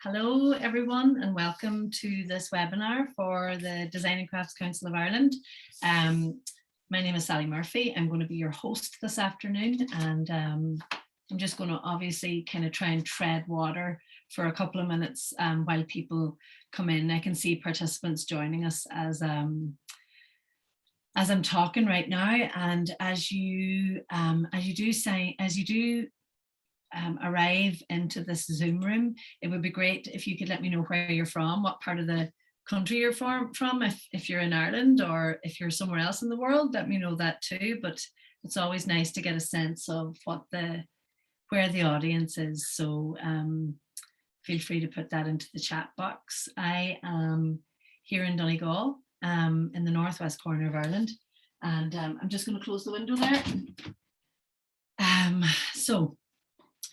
Hello everyone and welcome to this webinar for the Design and Crafts Council of Ireland. My name is Sally Murphy. I'm going to be your host this afternoon, and I'm just going to obviously kind of try and tread water for a couple of minutes while people come in. I can see participants joining us as I'm talking right now, and as you arrive into this Zoom room, it would be great if you could let me know where you're from, what part of the country you're from. If you're in Ireland or if you're somewhere else in the world, let me know that too. But it's always nice to get a sense of where the audience is. So feel free to put that into the chat box. I am here in Donegal, in the northwest corner of Ireland, and I'm just going to close the window there. So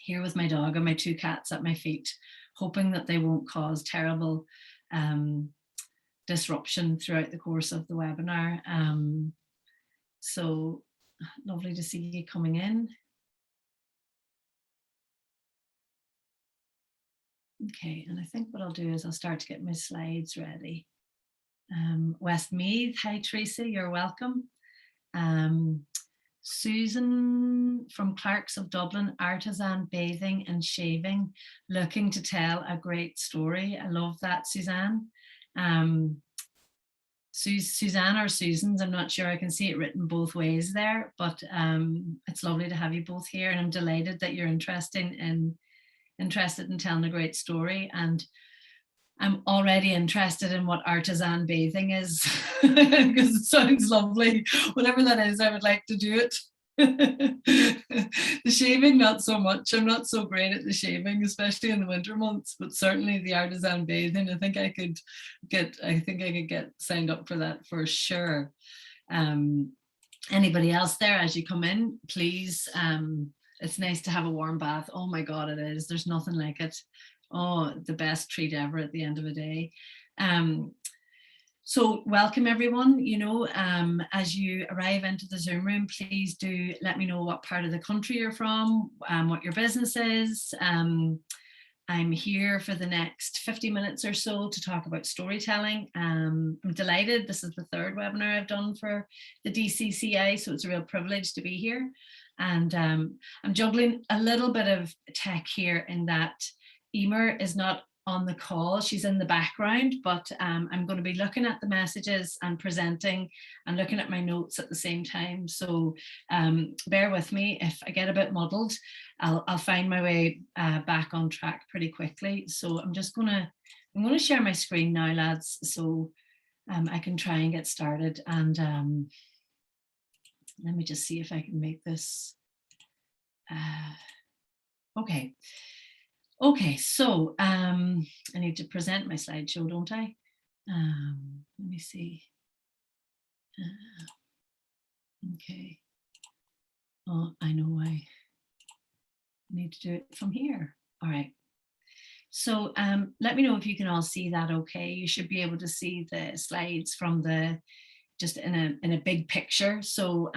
here with my dog and my two cats at my feet, hoping that they won't cause terrible disruption throughout the course of the webinar. So lovely to see you coming in. Okay, and I think what I'll do is I'll start to get my slides ready. Westmeath, hi Teresa, you're welcome. Susan from Clark's of Dublin, artisan bathing and shaving, looking to tell a great story. I love that, Suzanne. Suzanne or Susan's, I'm not sure. I can see it written both ways there, but it's lovely to have you both here, and I'm delighted that you're interested in telling a great story. And I'm already interested in what artisan bathing is because it sounds lovely. Whatever that is, I would like to do it. The shaving, not so much. I'm not so great at the shaving, especially in the winter months, but certainly the artisan bathing, I think I could get signed up for that for sure. Anybody else there, as you come in, please, it's nice to have a warm bath. Oh my God, it is. There's nothing like it. Oh, the best treat ever at the end of a day. So welcome everyone. As you arrive into the Zoom room, please do let me know what part of the country you're from, what your business is. I'm here for the next 50 minutes or so to talk about storytelling. I'm delighted. This is the third webinar I've done for the DCCI, so it's a real privilege to be here. And I'm juggling a little bit of tech here in that Emer is not on the call, she's in the background, but I'm going to be looking at the messages and presenting and looking at my notes at the same time. So bear with me if I get a bit muddled. I'll find my way back on track pretty quickly. So I'm going to share my screen now, lads, so I can try and get started. And let me just see if I can make this. Okay, so I need to present my slideshow, don't I? Let me see. Okay. Oh, I know I need to do it from here. All right. So let me know if you can all see that okay. You should be able to see the slides from just in a big picture. So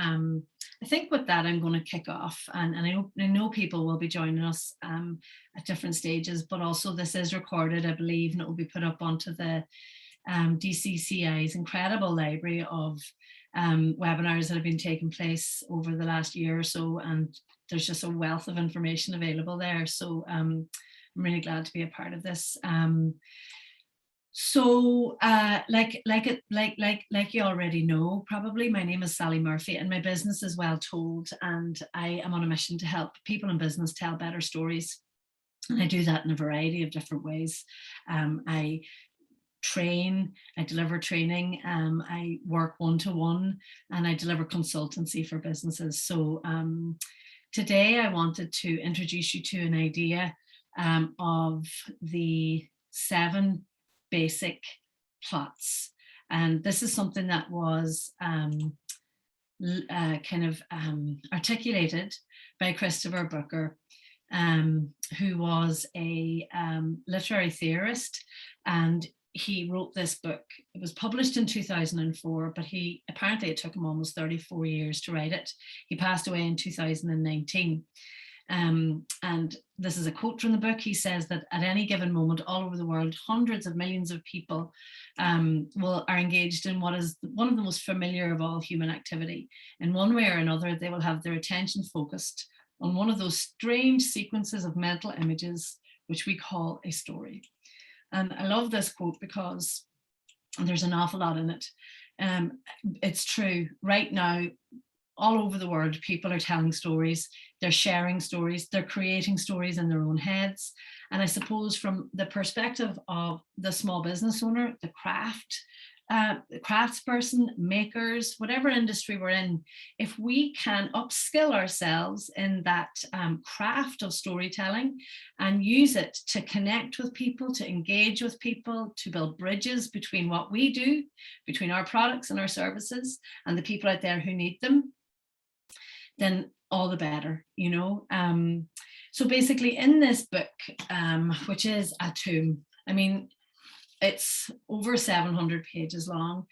I think with that, I'm going to kick off, and I know people will be joining us at different stages, but also this is recorded, I believe, and it will be put up onto the DCCI's incredible library of webinars that have been taking place over the last year or so, and there's just a wealth of information available there. So I'm really glad to be a part of this. So like you already know, probably, my name is Sally Murphy and my business is Well Told, and I am on a mission to help people in business tell better stories. And I do that in a variety of different ways. I train, I deliver training, I work one-to-one, and I deliver consultancy for businesses. So today I wanted to introduce you to an idea of the 7 basic plots, and this is something that was articulated by Christopher Booker, who was a literary theorist, and he wrote this book. It was published in 2004, but it took him almost 34 years to write it. He passed away in 2019. And this is a quote from the book. He says that at any given moment, all over the world, hundreds of millions of people are engaged in what is one of the most familiar of all human activity. In one way or another, they will have their attention focused on one of those strange sequences of mental images which we call a story. And I love this quote because there's an awful lot in it. It's true. Right now, all over the world, people are telling stories, they're sharing stories, they're creating stories in their own heads. And I suppose from the perspective of the small business owner, the craftsperson, makers, whatever industry we're in, if we can upskill ourselves in that craft of storytelling and use it to connect with people, to engage with people, to build bridges between what we do, between our products and our services and the people out there who need them, then all the better, you know. So basically in this book, which is a tome, I mean, it's over 700 pages long.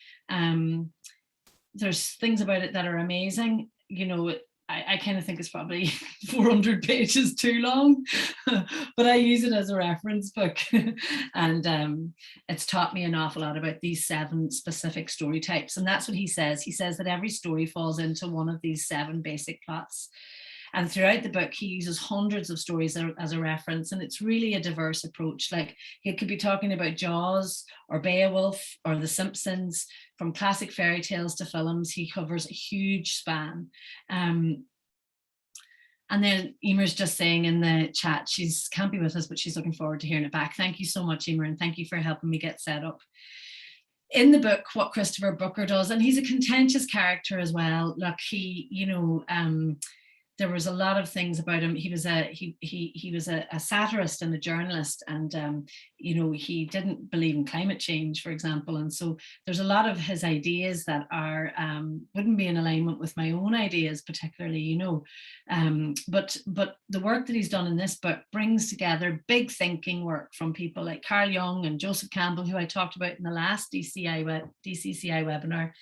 There's things about it that are amazing. You know, I kind of think it's probably 400 pages too long, but I use it as a reference book. And it's taught me an awful lot about these 7 specific story types. And that's what he says. He says that every story falls into one of these 7 basic plots. And throughout the book, he uses hundreds of stories as a reference, and it's really a diverse approach. Like, he could be talking about Jaws or Beowulf or The Simpsons, from classic fairy tales to films. He covers a huge span. And then Emer's just saying in the chat, she can't be with us, but she's looking forward to hearing it back. Thank you so much, Emer, and thank you for helping me get set up. In the book, what Christopher Booker does, and he's a contentious character as well. Look, he, you know, there was a lot of things about him. He was a satirist and a journalist, and you know, he didn't believe in climate change, for example. And so there's a lot of his ideas that are wouldn't be in alignment with my own ideas, particularly, you know. But the work that he's done in this book brings together big thinking work from people like Carl Jung and Joseph Campbell, who I talked about in the last DCCI webinar.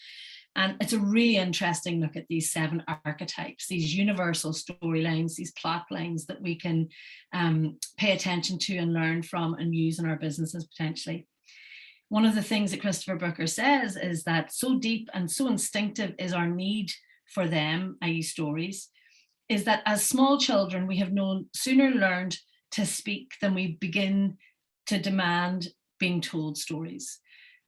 And it's a really interesting look at these 7 archetypes, these universal storylines, these plot lines that we can pay attention to and learn from and use in our businesses potentially. One of the things that Christopher Booker says is that so deep and so instinctive is our need for them, i.e. stories, is that as small children, we have no sooner learned to speak than we begin to demand being told stories.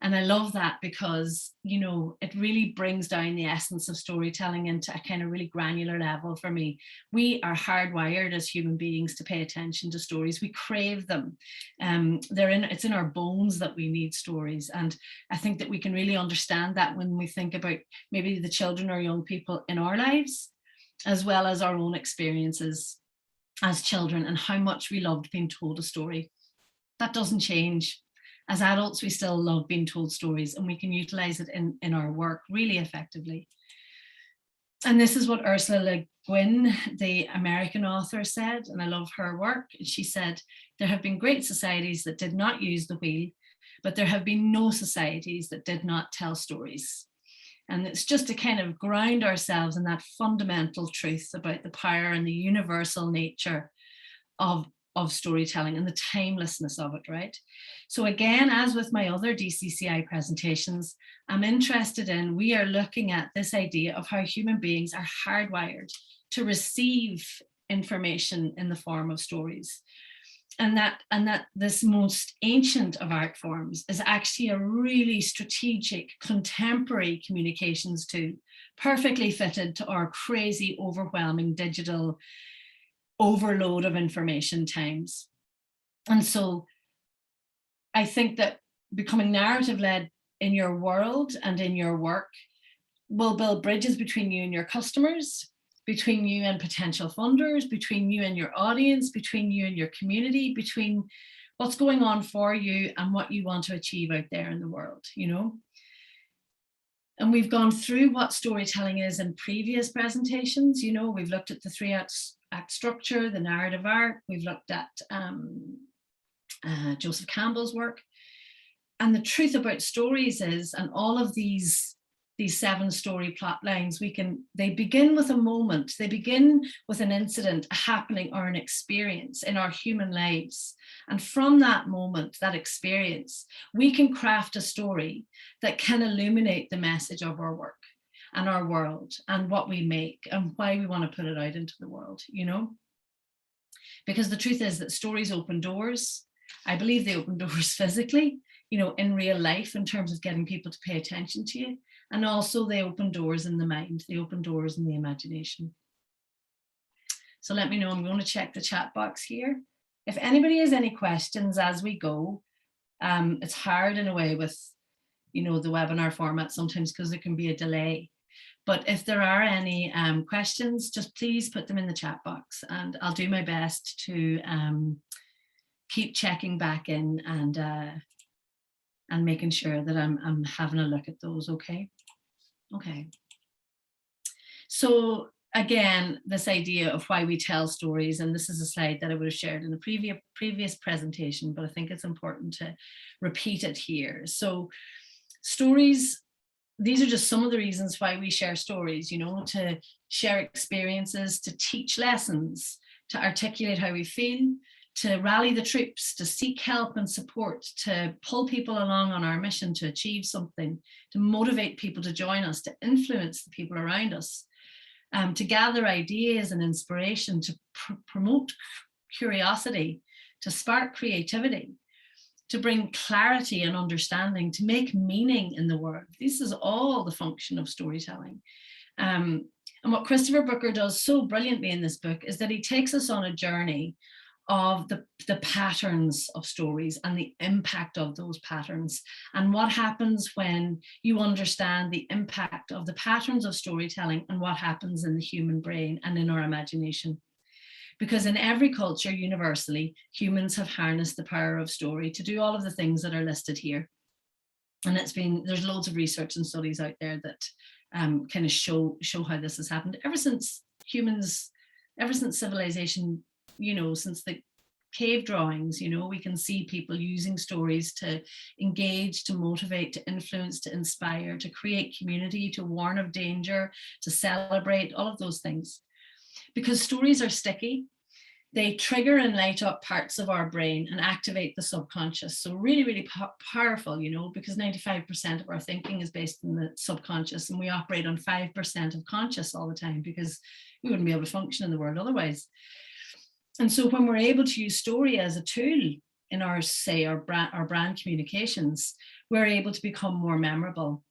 And I love that because, you know, it really brings down the essence of storytelling into a kind of really granular level for me. We are hardwired as human beings to pay attention to stories. We crave them. It's in our bones that we need stories. And I think that we can really understand that when we think about maybe the children or young people in our lives, as well as our own experiences as children and how much we loved being told a story. That doesn't change. As adults, we still love being told stories, and we can utilize it in our work really effectively. And this is what Ursula Le Guin, the American author, said, and I love her work. She said, "There have been great societies that did not use the wheel, but there have been no societies that did not tell stories." And it's just to kind of ground ourselves in that fundamental truth about the power and the universal nature of storytelling and the timelessness of it, right? So again, as with my other DCCI presentations, we are looking at this idea of how human beings are hardwired to receive information in the form of stories. And that this most ancient of art forms is actually a really strategic contemporary communications tool, perfectly fitted to our crazy, overwhelming digital overload of information times. And so I think that becoming narrative led in your world and in your work will build bridges between you and your customers, between you and potential funders, between you and your audience, between you and your community, between what's going on for you and what you want to achieve out there in the world, you know. And we've gone through what storytelling is in previous presentations. You know, we've looked at the 3-act structure, the narrative arc. We've looked at Joseph Campbell's work. And the truth about stories is, and all of these these 7 story plot lines, they begin with a moment, they begin with an incident, a happening, or an experience in our human lives. And from that moment, that experience, we can craft a story that can illuminate the message of our work and our world and what we make and why we want to put it out into the world, you know? Because the truth is that stories open doors. I believe they open doors physically, you know, in real life, in terms of getting people to pay attention to you. And also they open doors in the mind, they open doors in the imagination. So let me know, I'm going to check the chat box here. If anybody has any questions as we go, it's hard in a way with, you know, the webinar format sometimes because there can be a delay. But if there are any questions, just please put them in the chat box and I'll do my best to keep checking back in and making sure that I'm having a look at those, okay? Okay. So again, this idea of why we tell stories, and this is a slide that I would have shared in a previous presentation, but I think it's important to repeat it here. So stories, these are just some of the reasons why we share stories, you know, to share experiences, to teach lessons, to articulate how we feel, to rally the troops, to seek help and support, to pull people along on our mission to achieve something, to motivate people to join us, to influence the people around us, to gather ideas and inspiration, to promote curiosity, to spark creativity, to bring clarity and understanding, to make meaning in the world. This is all the function of storytelling. And what Christopher Booker does so brilliantly in this book is that he takes us on a journey of the patterns of stories and the impact of those patterns, and what happens when you understand the impact of the patterns of storytelling and what happens in the human brain and in our imagination. Because in every culture, universally, humans have harnessed the power of story to do all of the things that are listed here. And there's loads of research and studies out there that kind of show how this has happened ever since civilization, you know, since the cave drawings, you know, we can see people using stories to engage, to motivate, to influence, to inspire, to create community, to warn of danger, to celebrate, all of those things. Because stories are sticky, they trigger and light up parts of our brain and activate the subconscious. So really, really powerful, you know, because 95% of our thinking is based in the subconscious, and we operate on 5% of conscious all the time because we wouldn't be able to function in the world otherwise. And so when we're able to use story as a tool in our brand communications, we're able to become more memorable.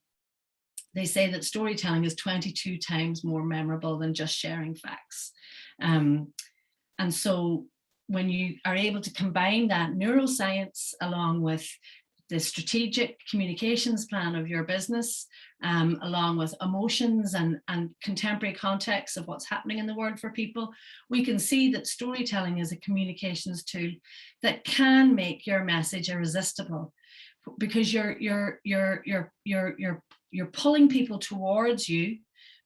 They say that storytelling is 22 times more memorable than just sharing facts. And so when you are able to combine that neuroscience along with the strategic communications plan of your business, along with emotions and contemporary context of what's happening in the world for people, we can see that storytelling is a communications tool that can make your message irresistible, because you're pulling people towards you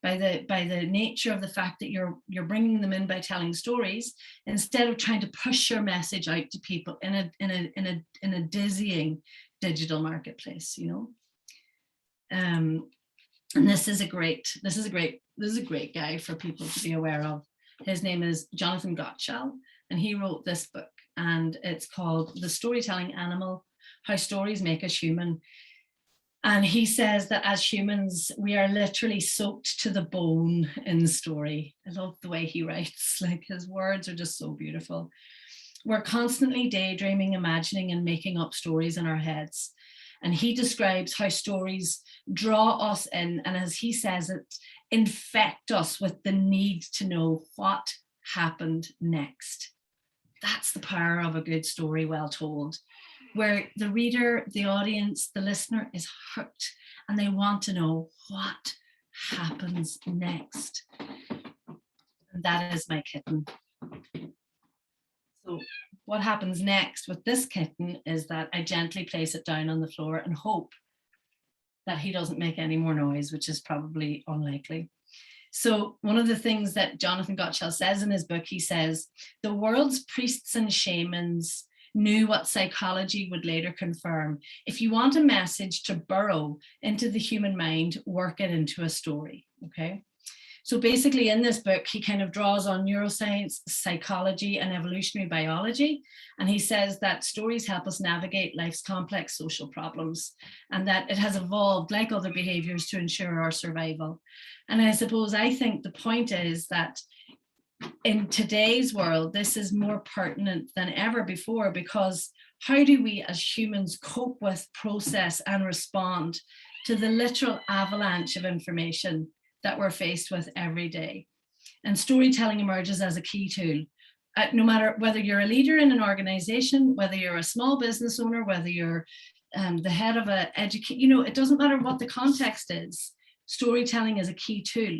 by the nature of the fact that you're bringing them in by telling stories, instead of trying to push your message out to people in a dizzying digital marketplace, you know. And this is a great guy for people to be aware of. His name is Jonathan Gottschall, and he wrote this book, and it's called The Storytelling Animal: How Stories Make Us Human. And he says that as humans, we are literally soaked to the bone in story. I love the way he writes, like his words are just so beautiful. We're constantly daydreaming, imagining, and making up stories in our heads. And he describes how stories draw us in, and as he says it, infect us with the need to know what happened next. That's the power of a good story well told, where the reader, the audience, the listener is hooked and they want to know what happens next. And that is my kitten. So what happens next with this kitten is that I gently place it down on the floor and hope that he doesn't make any more noise, which is probably unlikely. So one of the things that Jonathan Gottschall says in his book, he says, the world's priests and shamans knew what psychology would later confirm. If you want a message to burrow into the human mind, work it into a story, okay? So basically in this book, he kind of draws on neuroscience, psychology, and evolutionary biology. And he says that stories help us navigate life's complex social problems, and that it has evolved like other behaviors to ensure our survival. And I think the point is that in today's world, this is more pertinent than ever before, because how do we as humans cope with, process, and respond to the literal avalanche of information that we're faced with every day? And storytelling emerges as a key tool. No matter whether you're a leader in an organization, whether you're a small business owner, whether you're the head of a education, it doesn't matter what the context is. Storytelling is a key tool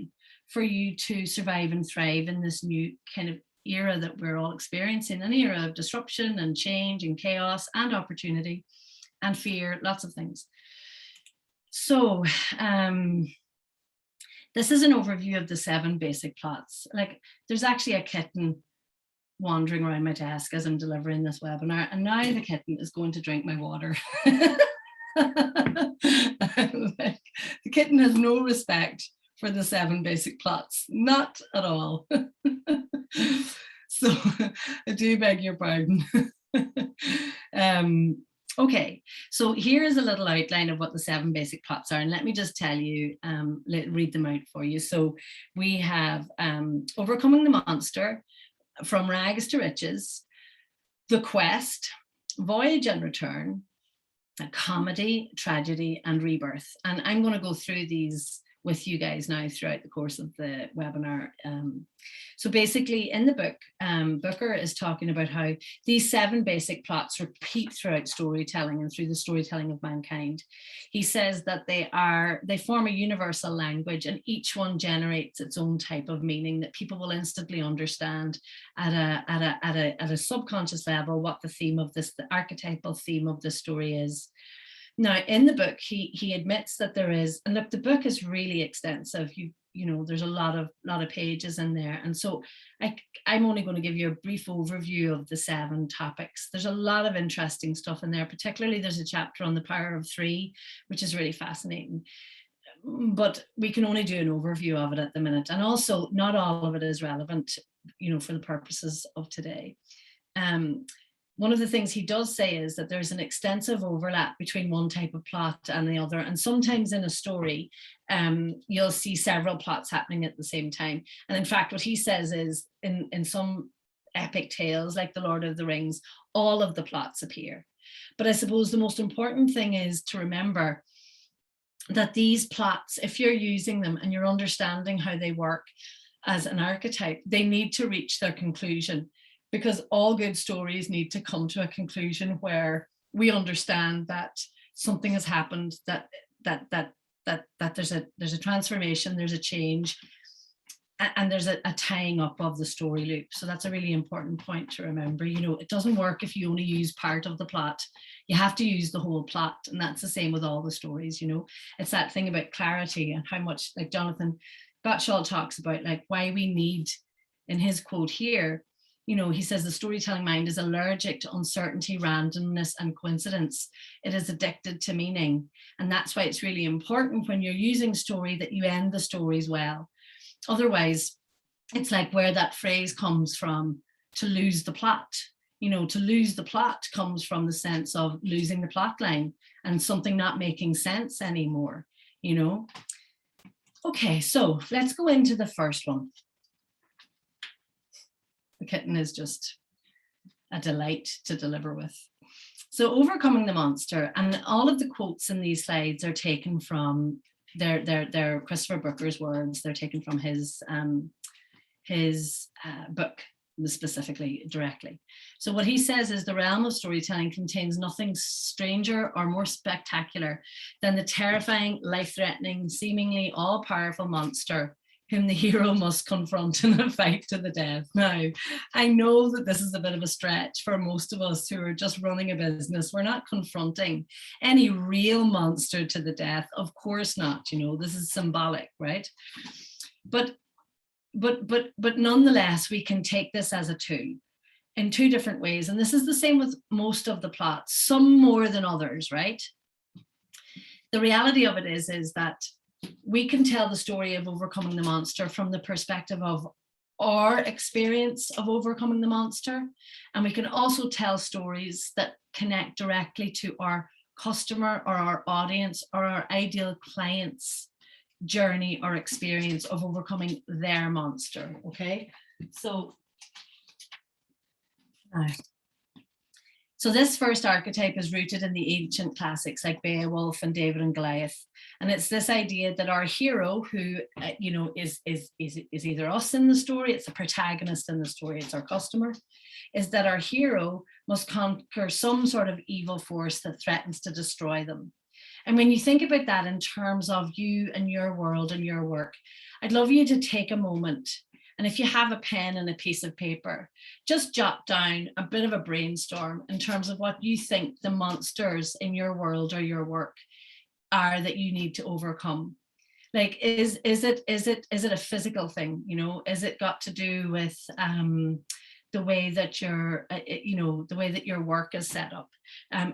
for you to survive and thrive in this new kind of era that we're all experiencing, an era of disruption and change and chaos and opportunity and fear, lots of things. So this is an overview of the 7 basic plots. Like, there's actually a kitten wandering around my desk as I'm delivering this webinar, and now the kitten is going to drink my water. Like, the kitten has no respect for the 7 basic plots, not at all. So I do beg your pardon. Okay, so here is a little outline of what the 7 basic plots are, and let me just tell you, read them out for you. So we have Overcoming the Monster, From Rags to Riches, The Quest, Voyage and Return, a Comedy, Tragedy, and Rebirth. And I'm going to go through these with you guys now throughout the course of the webinar. So basically in the book, Booker is talking about how these 7 basic plots repeat throughout storytelling and through the storytelling of mankind. He says that they form a universal language, and each one generates its own type of meaning that people will instantly understand at a subconscious level what the theme of this, the archetypal theme of the story is. Now, in the book, he admits that there is, and look, the book is really extensive. There's a lot of pages in there, and so I'm only going to give you a brief overview of the 7 topics. There's a lot of interesting stuff in there. Particularly, there's a chapter on the power of 3, which is really fascinating. But we can only do an overview of it at the minute, and also not all of it is relevant, for the purposes of today. One of the things he does say is that there's an extensive overlap between one type of plot and the other. And sometimes in a story, you'll see several plots happening at the same time. And in fact, what he says is in some epic tales like The Lord of the Rings, all of the plots appear. But I suppose the most important thing is to remember that these plots, if you're using them and you're understanding how they work as an archetype, they need to reach their conclusion. Because all good stories need to come to a conclusion where we understand that something has happened, that there's a transformation, there's a change, and there's a tying up of the story loop. So that's a really important point to remember. It doesn't work if you only use part of the plot. You have to use the whole plot, and that's the same with all the stories. It's that thing about clarity and how much, like Jonathan Gottschall talks about, like why we need, in his quote here, he says the storytelling mind is allergic to uncertainty, randomness, and coincidence. It is addicted to meaning. And that's why it's really important when you're using story that you end the stories well. Otherwise, it's like where that phrase comes from, to lose the plot. To lose the plot comes from the sense of losing the plot line and something not making sense anymore, Okay, so let's go into the first one. The kitten is just a delight to deliver with. So Overcoming the Monster, and all of the quotes in these slides are taken from they're Christopher Booker's words. They're taken from his book, specifically, directly. So what he says is the realm of storytelling contains nothing stranger or more spectacular than the terrifying, life-threatening, seemingly all-powerful monster whom the hero must confront in a fight to the death. Now, I know that this is a bit of a stretch for most of us who are just running a business. We're not confronting any real monster to the death. Of course not, this is symbolic, right? But nonetheless, we can take this as a tool. in two different ways. And this is the same with most of the plots, some more than others, right? The reality of it is that we can tell the story of overcoming the monster from the perspective of our experience of overcoming the monster. And we can also tell stories that connect directly to our customer or our audience or our ideal client's journey or experience of overcoming their monster. Okay, so this first archetype is rooted in the ancient classics like Beowulf and David and Goliath. And it's this idea that our hero, who is either us in the story, it's the protagonist in the story, it's our customer, is that our hero must conquer some sort of evil force that threatens to destroy them. And when you think about that in terms of you and your world and your work, I'd love you to take a moment. And if you have a pen and a piece of paper, just jot down a bit of a brainstorm in terms of what you think the monsters in your world or your work are that you need to overcome. Like, is it a physical thing? Is it got to do with the way that the way that your work is set up?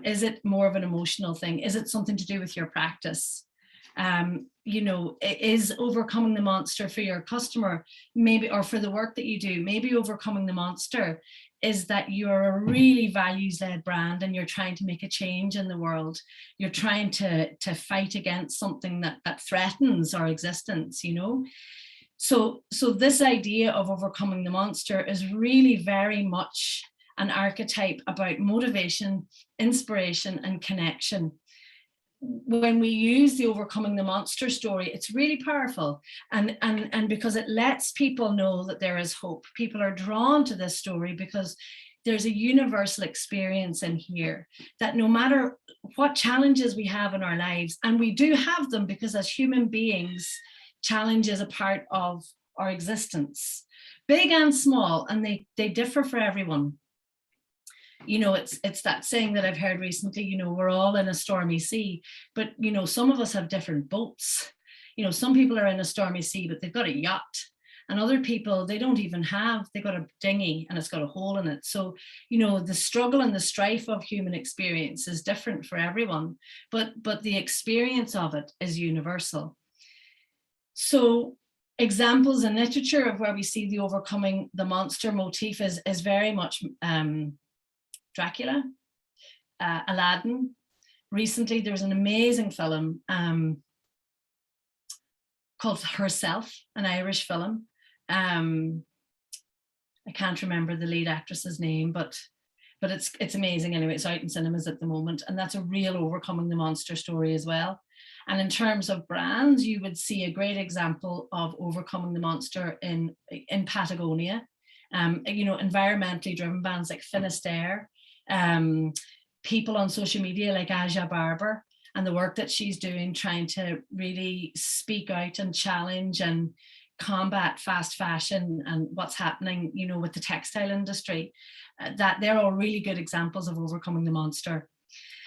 Is it more of an emotional thing? Is it something to do with your practice? Is overcoming the monster for your customer, maybe, or for the work that you do, maybe overcoming the monster is that you're a really values-led brand and you're trying to make a change in the world. You're trying to fight against something that threatens our existence, So this idea of overcoming the monster is really very much an archetype about motivation, inspiration, and connection. When we use the overcoming the monster story, it's really powerful. And because it lets people know that there is hope. People are drawn to this story because there's a universal experience in here that no matter what challenges we have in our lives, and we do have them because as human beings, challenge is a part of our existence, big and small, and they differ for everyone. It's that saying that I've heard recently, we're all in a stormy sea, but, some of us have different boats. Some people are in a stormy sea, but they've got a yacht, and other people, they've got a dinghy and it's got a hole in it. So, the struggle and the strife of human experience is different for everyone, but the experience of it is universal. So examples in literature of where we see the overcoming the monster motif is very much Dracula, Aladdin. Recently, there was an amazing film called Herself, an Irish film. I can't remember the lead actress's name, but it's amazing anyway. It's out in cinemas at the moment, and that's a real overcoming the monster story as well. And in terms of brands, you would see a great example of overcoming the monster in Patagonia. Environmentally driven brands like Finisterre. People on social media like Aja Barber and the work that she's doing, trying to really speak out and challenge and combat fast fashion and what's happening, with the textile industry, that they're all really good examples of overcoming the monster.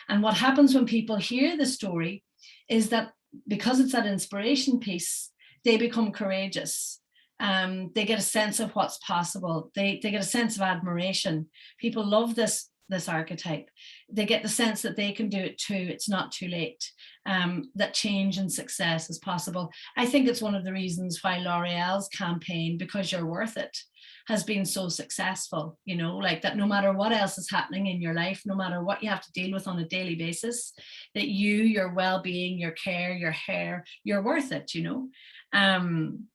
And what happens when people hear the story is that because it's that inspiration piece, they become courageous. They get a sense of what's possible. They get a sense of admiration. People love this archetype. They get the sense that they can do it too. It's not too late. That change and success is possible. I think it's one of the reasons why L'Oreal's campaign, Because You're Worth It, has been so successful, like that no matter what else is happening in your life, no matter what you have to deal with on a daily basis, that your well-being, your care, your hair, you're worth it, And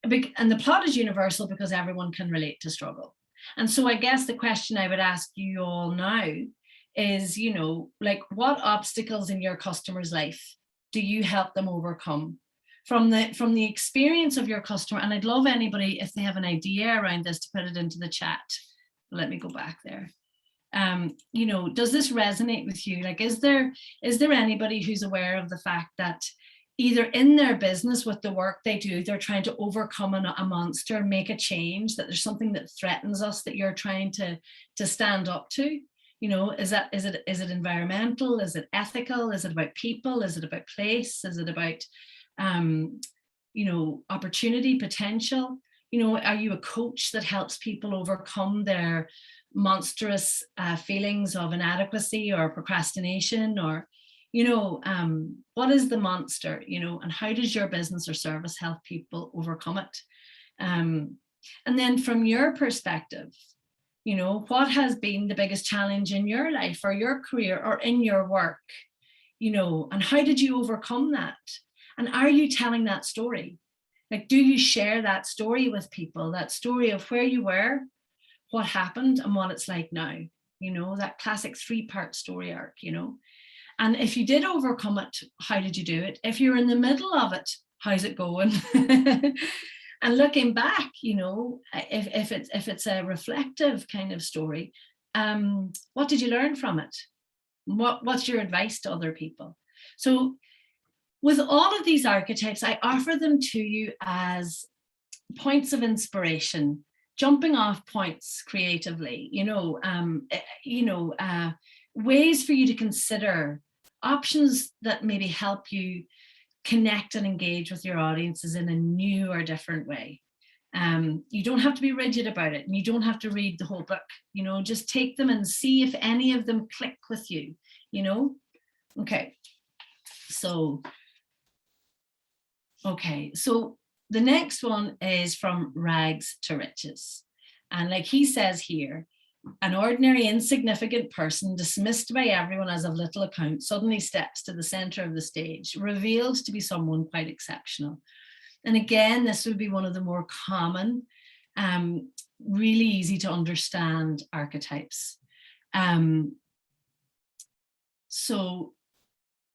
the plot is universal because everyone can relate to struggle. And so I guess the question I would ask you all now is, what obstacles in your customer's life do you help them overcome? From the experience of your customer, and I'd love anybody, if they have an idea around this, to put it into the chat. Let me go back there. Does this resonate with you? Like, is there anybody who's aware of the fact that either in their business with the work they do, they're trying to overcome a monster, make a change, that there's something that threatens us that you're trying to stand up to? Is it environmental? Is it ethical? Is it about people? Is it about place? Is it about opportunity, potential? You know, are you a coach that helps people overcome their monstrous feelings of inadequacy or procrastination? Or, you know, what is the monster, you know, and how does your business or service help people overcome it? And then from your perspective, you know, what has been the biggest challenge in your life or your career or in your work, you know, and how did you overcome that? And are you telling that story? Like, do you share that story with people, that story of where you were, what happened, and what it's like now? You know, that classic 3-part story arc, you know. And if you did overcome it, how did you do it? If you're in the middle of it, how's it going? And looking back, you know, if it's a reflective kind of story, what did you learn from it? What's your advice to other people? So with all of these archetypes, I offer them to you as points of inspiration, jumping off points creatively, ways for you to consider, options that maybe help you connect and engage with your audiences in a new or different way. You don't have to be rigid about it, and you don't have to read the whole book, you know, just take them and see if any of them click with you, you know. Okay, so the next one is from Rags to Riches. And like he says here, an ordinary, insignificant person dismissed by everyone as of little account suddenly steps to the center of the stage, revealed to be someone quite exceptional. And again, this would be one of the more common, really easy to understand archetypes. So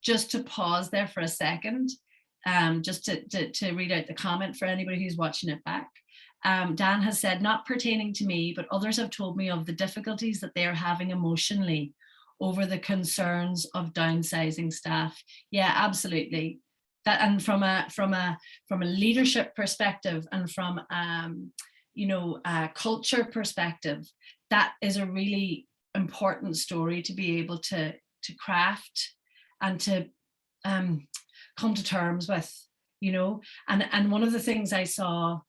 just to pause there for a second, just to read out the comment for anybody who's watching it back. Dan has said, not pertaining to me, but others have told me of the difficulties that they are having emotionally over the concerns of downsizing staff. Yeah, absolutely. That, and from a leadership perspective and from a culture perspective, that is a really important story to be able to craft and to come to terms with, you know. And one of the things I saw,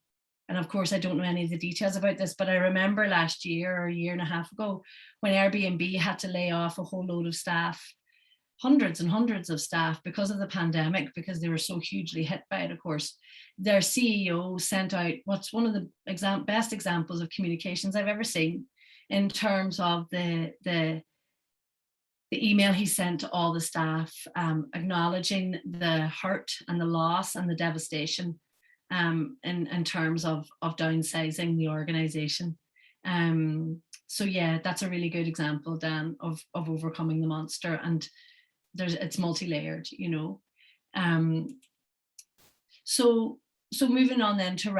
and of course I don't know any of the details about this, but I remember last year or a year and a half ago when Airbnb had to lay off a whole load of staff, hundreds and hundreds of staff, because of the pandemic, because they were so hugely hit by it. Of course, their CEO sent out what's one of the best examples of communications I've ever seen, in terms of the email he sent to all the staff, acknowledging the hurt and the loss and the devastation in terms of downsizing the organization. So yeah, that's a really good example, Dan, of overcoming the monster, and it's multi-layered, you know. So moving on then to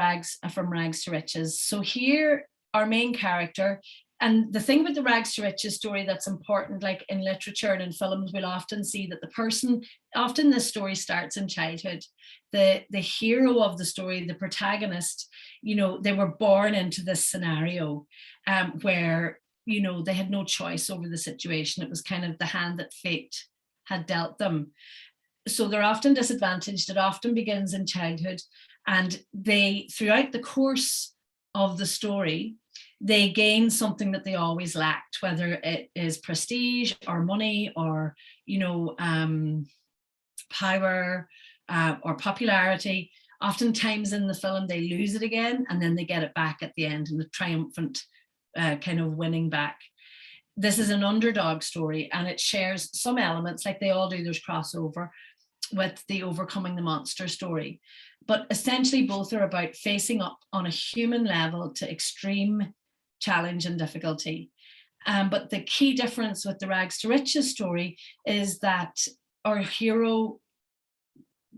from rags to riches. So here, our main character, and the thing with the rags to riches story that's important, like in literature and in films, we'll often see that the person, often this story starts in childhood. The hero of the story, the protagonist, you know, they were born into this scenario where, you know, they had no choice over the situation. It was kind of the hand that fate had dealt them. So they're often disadvantaged. It often begins in childhood, and they, throughout the course of the story, they gain something that they always lacked, whether it is prestige or money or, you know, power or popularity. Oftentimes in the film, they lose it again, and then they get it back at the end in the triumphant kind of winning back. This is an underdog story, and it shares some elements, like they all do, there's crossover with the overcoming the monster story. But essentially both are about facing up on a human level to extreme challenge and difficulty. But the key difference with the rags to riches story is that our hero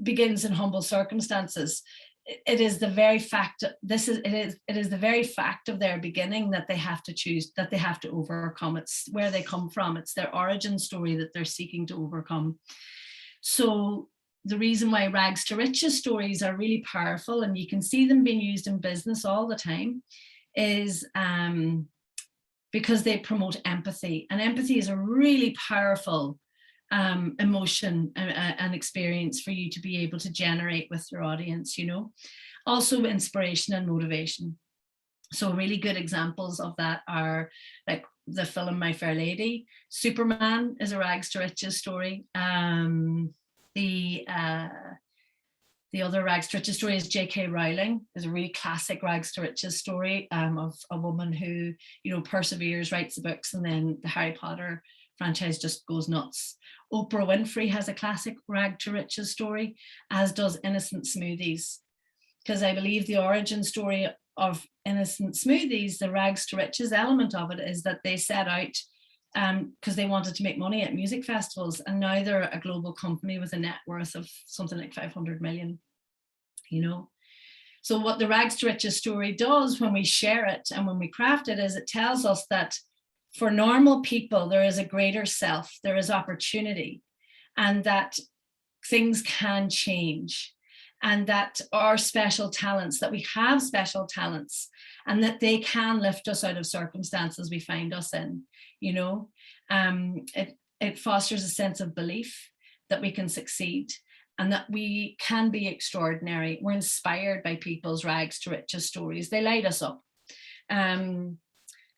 begins in humble circumstances. It is the very fact, it is the very fact of their beginning that they have to choose, that they have to overcome. It's where they come from. It's their origin story that they're seeking to overcome. So the reason why rags to riches stories are really powerful, and you can see them being used in business all the time, is because they promote empathy. And empathy is a really powerful emotion and experience for you to be able to generate with your audience, you know. Also inspiration and motivation. So really good examples of that are like the film My Fair Lady. Superman is a rags to riches story. The other rags to riches story is J.K. Rowling. Is a really classic rags to riches story of a woman who, you know, perseveres, writes the books, and then the Harry Potter franchise just goes nuts. Oprah Winfrey has a classic rag to riches story, as does Innocent Smoothies, because I believe the origin story of Innocent Smoothies, the rags to riches element of it, is that they set out because they wanted to make money at music festivals, and now they're a global company with a net worth of something like 500 million, you know. So what the rags to riches story does when we share it and when we craft it is it tells us that for normal people, there is a greater self, there is opportunity, and that things can change, and that our special talents, that we have special talents, and that they can lift us out of circumstances we find us in, you know. It fosters a sense of belief that we can succeed and that we can be extraordinary. We're inspired by people's rags to riches stories. They light us up.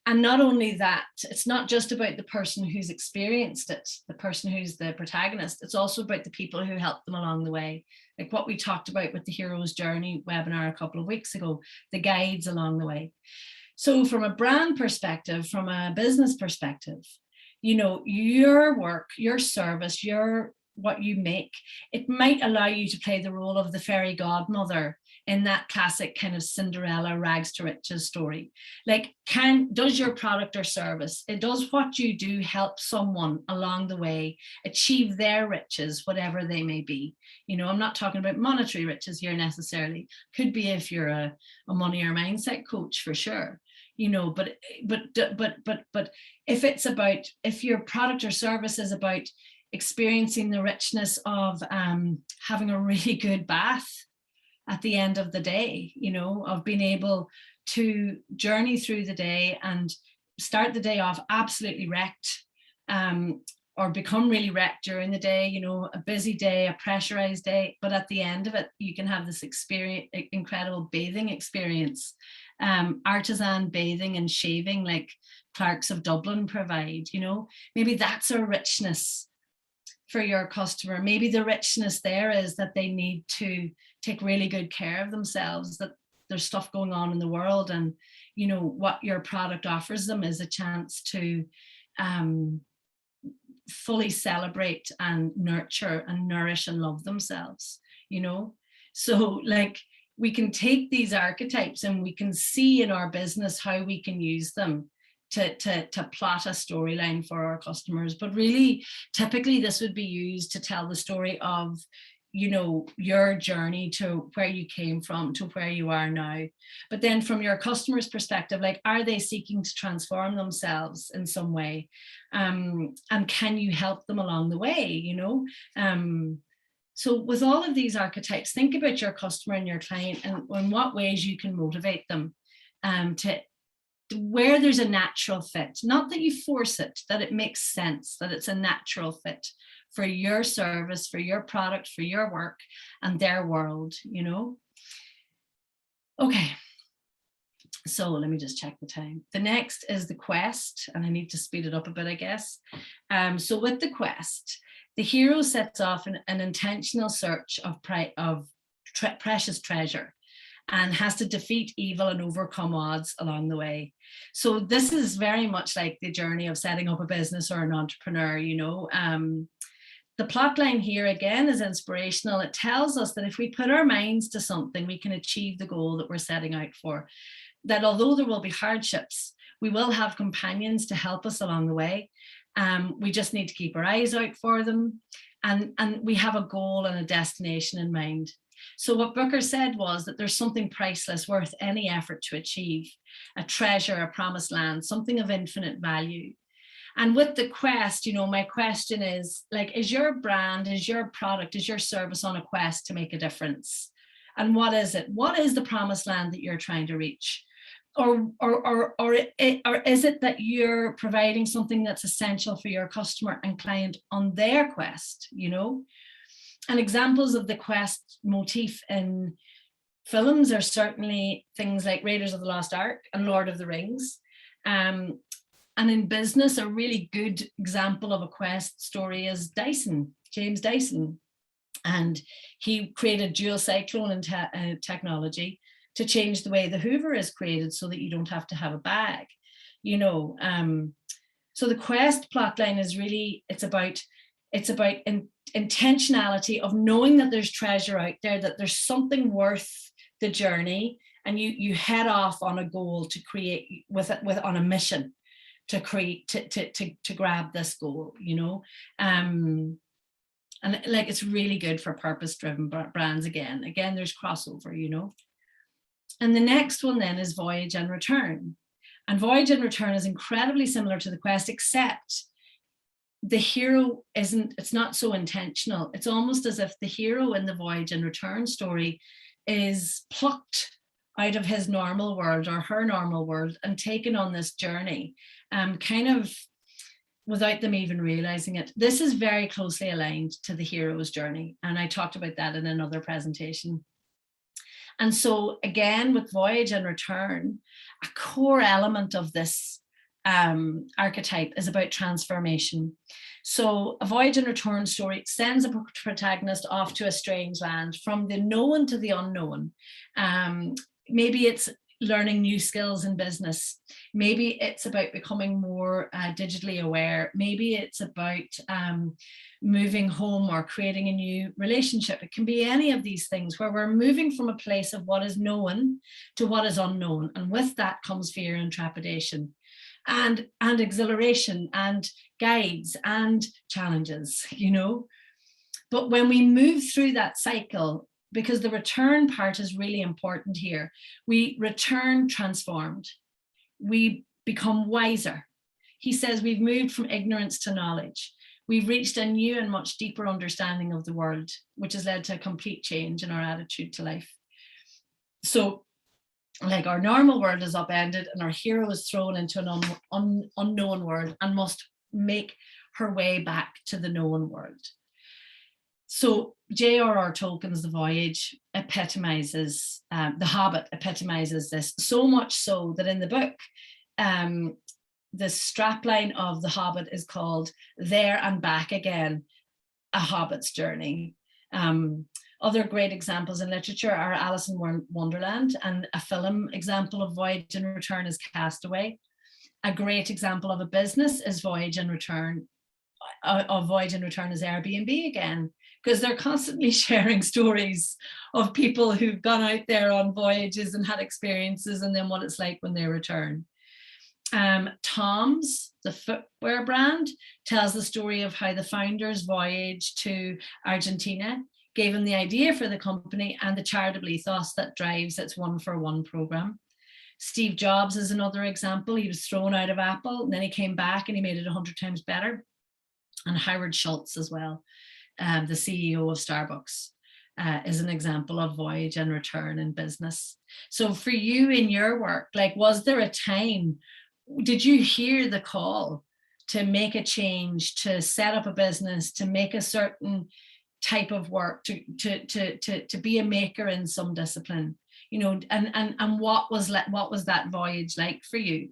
And not only that, it's not just about the person who's experienced it, the person who's the protagonist, it's also about the people who helped them along the way. Like what we talked about with the Hero's Journey webinar a couple of weeks ago, the guides along the way. So from a brand perspective, from a business perspective, you know, your work, your service, what you make, it might allow you to play the role of the fairy godmother in that classic kind of Cinderella rags to riches story. Like, does your product or service, does what you do help someone along the way achieve their riches, whatever they may be? You know, I'm not talking about monetary riches here necessarily. Could be if you're a money or mindset coach, for sure. You know, but if your product or service is about experiencing the richness of having a really good bath at the end of the day, you know, of being able to journey through the day and start the day off absolutely wrecked, or become really wrecked during the day, you know, a busy day, a pressurized day, but at the end of it, you can have this incredible bathing experience, artisan bathing and shaving like Clarks of Dublin provide, you know. Maybe that's a richness for your customer. Maybe the richness there is that they need to take really good care of themselves, that there's stuff going on in the world, and you know what your product offers them is a chance to fully celebrate and nurture and nourish and love themselves, you know. So like we can take these archetypes and we can see in our business how we can use them to plot a storyline for our customers. But really, typically this would be used to tell the story of, you know, your journey to where you came from to where you are now. But then from your customer's perspective, like, are they seeking to transform themselves in some way? And can you help them along the way, you know? So with all of these archetypes, think about your customer and your client and in what ways you can motivate them to where there's a natural fit, not that you force it, that it makes sense, that it's a natural fit for your service, for your product, for your work and their world, you know? Okay, so let me just check the time. The next is the quest, and I need to speed it up a bit, I guess. So with the quest, the hero sets off an intentional search of precious treasure and has to defeat evil and overcome odds along the way. So this is very much like the journey of setting up a business or an entrepreneur, you know. The plot line here again is inspirational. It tells us that if we put our minds to something, we can achieve the goal that we're setting out for. That although there will be hardships, we will have companions to help us along the way. We just need to keep our eyes out for them. And we have a goal and a destination in mind. So what Booker said was that there's something priceless worth any effort to achieve, a treasure, a promised land, something of infinite value. And with the quest, you know, my question is, like, is your brand, is your product, is your service on a quest to make a difference? And what is it? What is the promised land that you're trying to reach? Or is it that you're providing something that's essential for your customer and client on their quest, you know? And examples of the quest motif in Films are certainly things like Raiders of the Lost Ark and Lord of the Rings. And in business, a really good example of a quest story is Dyson, James Dyson. And he created dual cyclone technology to change the way the Hoover is created so that you don't have to have a bag, you know. So the quest plotline is really, it's about intentionality of knowing that there's treasure out there, that there's something worth the journey, and you head off on a goal to create on a mission to create to grab this goal, you know. And like, it's really good for purpose-driven brands. Again, there's crossover, you know. And the next one then is Voyage and Return. And Voyage and Return is incredibly similar to the quest, except the hero it's not so intentional. It's almost as if the hero in the Voyage and Return story is plucked out of his normal world or her normal world and taken on this journey, kind of without them even realizing it. This is very closely aligned to the hero's journey, and I talked about that in another presentation. And so again, with Voyage and Return, a core element of this archetype is about transformation. So a Voyage and Return story sends a protagonist off to a strange land, from the known to the unknown. Maybe it's learning new skills in business. Maybe it's about becoming more digitally aware. Maybe it's about moving home or creating a new relationship. It can be any of these things where we're moving from a place of what is known to what is unknown. And with that comes fear and trepidation and exhilaration and guides and challenges, you know. But when we move through that cycle, because the return part is really important here, we return transformed. We become wiser. He says we've moved from ignorance to knowledge. We've reached a new and much deeper understanding of the world, which has led to a complete change in our attitude to life. So, like, our normal world is upended and our hero is thrown into an unknown world and must make her way back to the known world. So J.R.R. Tolkien's The Voyage epitomizes, The Hobbit epitomizes this, so much so that in the book, the strapline of The Hobbit is called There and Back Again, A Hobbit's Journey. Other great examples in literature are Alice in Wonderland, and a film example of Voyage and Return is Castaway. A great example of a business is Voyage and Return, is Airbnb again, because they're constantly sharing stories of people who've gone out there on voyages and had experiences, and then what it's like when they return. Tom's, the footwear brand, tells the story of how the founder's voyage to Argentina gave him the idea for the company and the charitable ethos that drives its 1-for-1 program. Steve Jobs is another example. He was thrown out of Apple, and then he came back and he made it 100 times better. And Howard Schultz as well, the CEO of Starbucks, is an example of Voyage and Return in business. So for you in your work, like, was there a time, did you hear the call to make a change, to set up a business, to make a certain type of work, to be a maker in some discipline, you know, and what was that voyage like for you?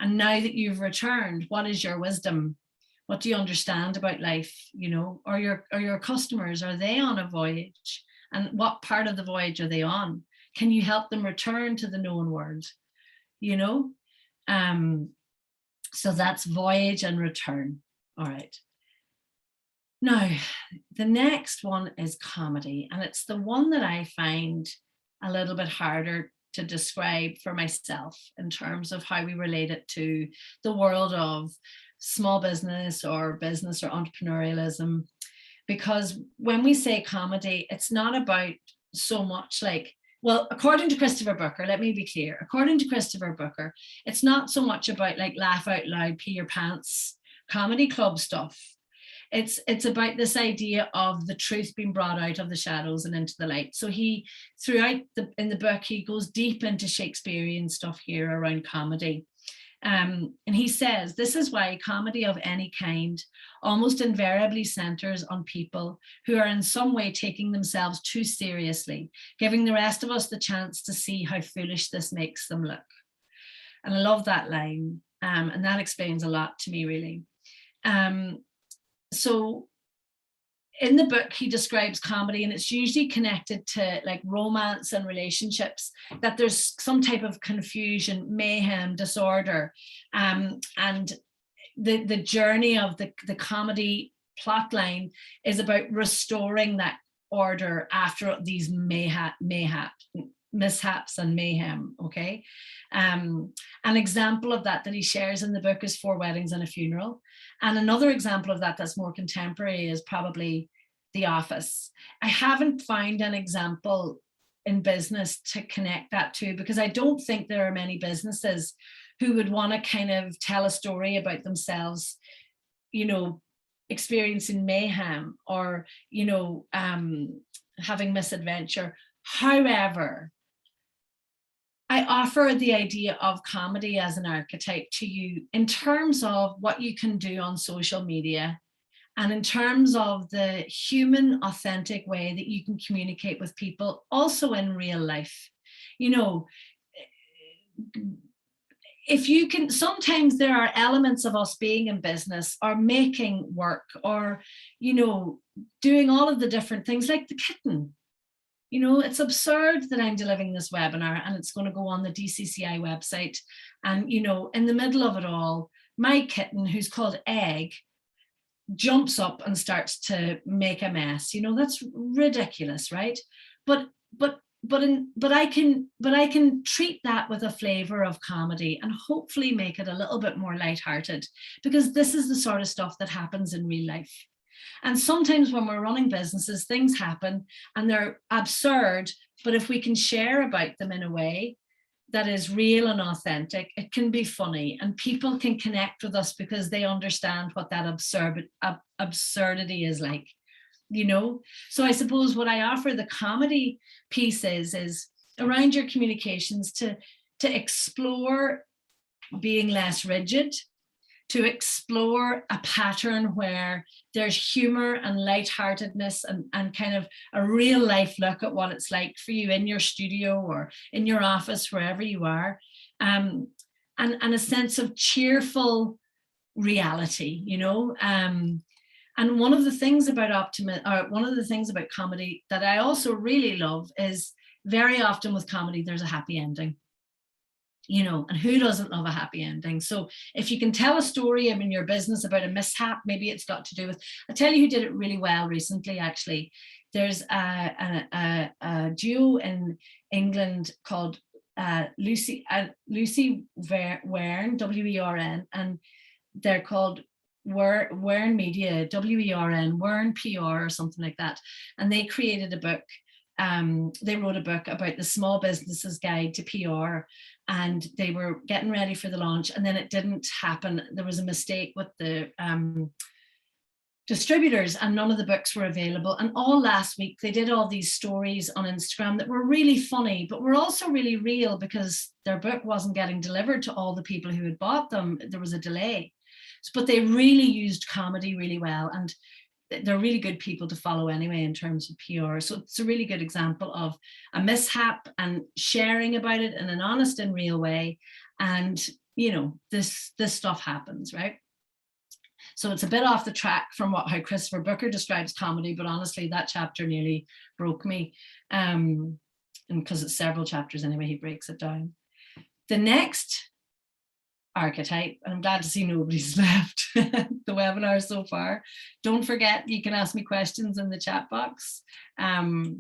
And now that you've returned, what is your wisdom? What do you understand about life, you know? Or your customers, are they on a voyage? And what part of the voyage are they on? Can you help them return to the known world, you know? So that's Voyage and Return. All right. Now, the next one is comedy, and it's the one that I find a little bit harder to describe for myself in terms of how we relate it to the world of small business or entrepreneurialism. Because when we say comedy, it's not about so much like, well, according to Christopher Booker, let me be clear, according to Christopher Booker, it's not so much about like laugh out loud, pee your pants, comedy club stuff. It's about this idea of the truth being brought out of the shadows and into the light. So he, throughout in the book, he goes deep into Shakespearean stuff here around comedy. And he says, this is why comedy of any kind almost invariably centers on people who are in some way taking themselves too seriously, giving the rest of us the chance to see how foolish this makes them look. And I love that line. And that explains a lot to me, really. So in the book, he describes comedy, and it's usually connected to like romance and relationships, that there's some type of confusion, mayhem, disorder. And the journey of the comedy plot line is about restoring that order after these mishaps and mayhem, okay? An example of that he shares in the book is 4 Weddings and a Funeral. And another example of that that's more contemporary is probably The Office. I haven't found an example in business to connect that to, because I don't think there are many businesses who would want to kind of tell a story about themselves, you know, experiencing mayhem or, you know, having misadventure. However, I offer the idea of comedy as an archetype to you in terms of what you can do on social media and in terms of the human, authentic way that you can communicate with people also in real life. You know, if you can, sometimes there are elements of us being in business or making work or, you know, doing all of the different things like the kitten. You know, it's absurd that I'm delivering this webinar and it's going to go on the DCCI website. And, you know, in the middle of it all, my kitten, who's called Egg, jumps up and starts to make a mess. You know, that's ridiculous, right? But I can treat that with a flavor of comedy and hopefully make it a little bit more lighthearted, because this is the sort of stuff that happens in real life. And sometimes when we're running businesses, things happen and they're absurd, but if we can share about them in a way that is real and authentic, it can be funny and people can connect with us because they understand what that absurdity is like, you know? So I suppose what I offer the comedy piece is around your communications to explore being less rigid, to explore a pattern where there's humor and lightheartedness and kind of a real life look at what it's like for you in your studio or in your office, wherever you are, and a sense of cheerful reality, you know. And one of the things about one of the things about comedy that I also really love is very often with comedy, there's a happy ending. You know, and who doesn't love a happy ending? So if you can tell a story in your business about a mishap, maybe it's got to do with, I'll tell you who did it really well recently, actually. There's a duo in England called Lucy Wern, W-E-R-N, and they're called Wern Media, W-E-R-N, Wern PR or something like that. And they created a book. They wrote a book about the small business's guide to PR, and they were getting ready for the launch, and then it didn't happen. There was a mistake with the distributors and none of the books were available. And all last week they did all these stories on Instagram that were really funny, but were also really real because their book wasn't getting delivered to all the people who had bought them. There was a delay, but they really used comedy really well, and they're really good people to follow anyway in terms of PR. So it's a really good example of a mishap and sharing about it in an honest and real way. And, you know, this stuff happens, right? So it's a bit off the track from how Christopher Booker describes comedy, but honestly, that chapter nearly broke me. And because it's several chapters anyway, he breaks it down. The next archetype, and I'm glad to see nobody's left the webinar so far. Don't forget, you can ask me questions in the chat box. The